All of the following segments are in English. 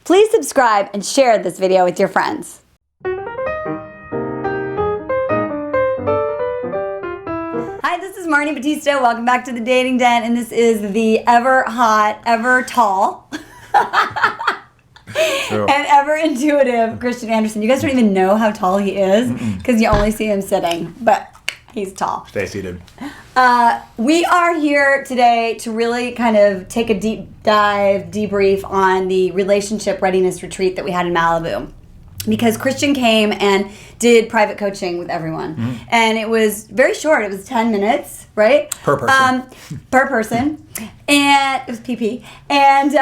Please subscribe and share this video with your friends. Hi, this is Marni Battista. Welcome back to the Dating Den, and this is the ever hot, ever tall, and ever intuitive Christian Anderson. You guys don't even know how tall he is because you only see him sitting, but he's tall. Stay seated. We are here today to really kind of take a deep dive, debrief on the relationship readiness retreat that we had in Malibu. Because Christian came and did private coaching with everyone. And it was very short. It was 10 minutes, right? Per person. Per person. And it was PP. And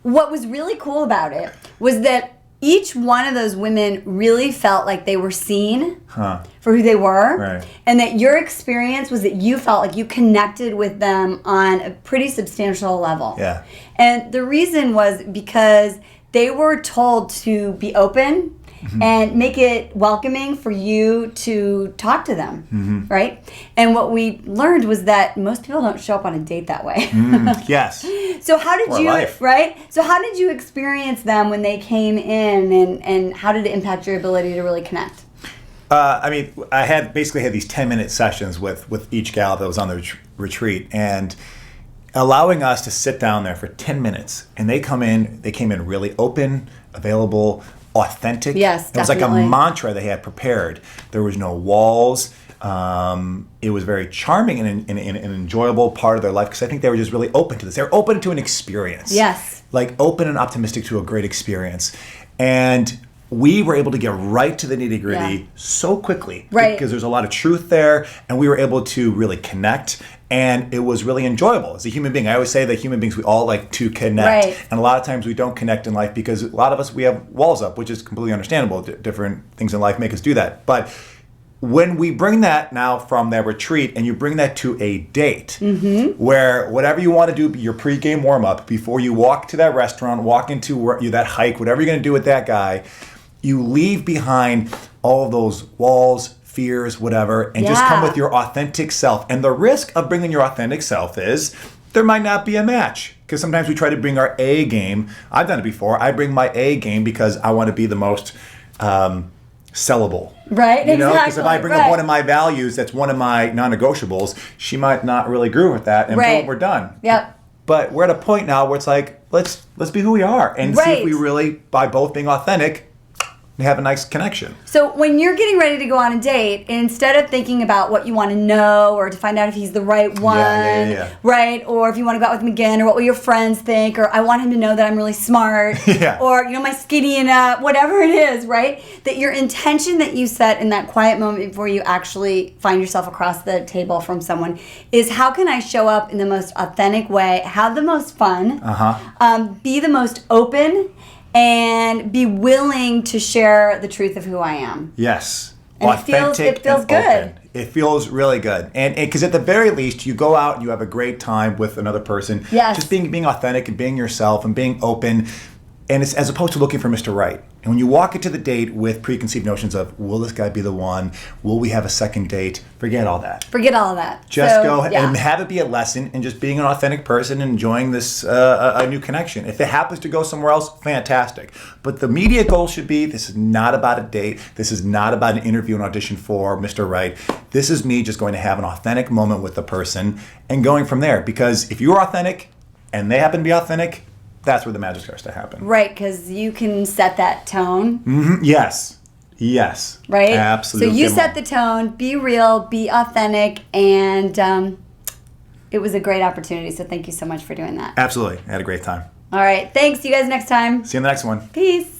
what was really cool about it was that each one of those women really felt like they were seen for who they were. Right. And that your experience was that you felt like you connected with them on a pretty substantial level. Yeah. And the reason was because they were told to be open and make it welcoming for you to talk to them, right? And what we learned was that most people don't show up on a date that way. Yes. So how did Or you, life. right? So how did you experience them when they came in, and how did it impact your ability to really connect? I basically had these 10-minute sessions with each gal that was on the retreat, and allowing us to sit down there for 10 minutes, and they came in really open, available, authentic. Yes, It was like a definitely. mantra they had prepared. There was no walls. It was very charming and an enjoyable part of their life because I think they were just really open to this. They were open to an experience. Yes. Like open and optimistic to a great experience. And we were able to get right to the nitty-gritty so quickly. Right. Because there's a lot of truth there, and we were able to really connect. And it was really enjoyable as a human being. I always say that human beings, we all like to connect. Right. And a lot of times we don't connect in life because a lot of us, we have walls up, which is completely understandable. Different things in life make us do that. But when we bring that now from that retreat and you bring that to a date where whatever you want to do, your pregame warm-up, before you walk to that restaurant, walk into that hike, whatever you're going to do with that guy, you leave behind all of those walls, fears, whatever, and just come with your authentic self. And the risk of bringing your authentic self is there might not be a match. Because sometimes we try to bring our A game. I've done it before. I bring my A game because I want to be the most sellable. Right, You know, because exactly. if I bring up one of my values, that's one of my non-negotiables, she might not really agree with that, and boom, we're done. Yep. But we're at a point now where it's like, let's be who we are and see if we really, by both being authentic, have a nice connection. So when you're getting ready to go on a date, instead of thinking about what you want to know or to find out if he's the right one, right? Or if you want to go out with him again, or what will your friends think, or I want him to know that I'm really smart, or my skinny and whatever it is, right? That your intention that you set in that quiet moment before you actually find yourself across the table from someone is, how can I show up in the most authentic way, have the most fun, be the most open, and be willing to share the truth of who I am. Yes. And Authentic it feels and good. Open. It feels really good. And because at the very least, you go out and you have a great time with another person. Yes. Just being authentic and being yourself and being open. And it's as opposed to looking for Mr. Right. And when you walk into the date with preconceived notions of, will this guy be the one? Will we have a second date? Forget all that. Forget all of that. Just go and have it be a lesson and just being an authentic person and enjoying this a new connection. If it happens to go somewhere else, fantastic. But the immediate goal should be, this is not about a date. This is not about an interview and audition for Mr. Right. This is me just going to have an authentic moment with the person and going from there. Because if you're authentic and they happen to be authentic, that's where the magic starts to happen. Right, because you can set that tone. Yes. Yes. Right? Absolutely. So you set the tone, be real, be authentic, and it was a great opportunity. So thank you so much for doing that. Absolutely. I had a great time. All right. Thanks. See you guys next time. See you in the next one. Peace.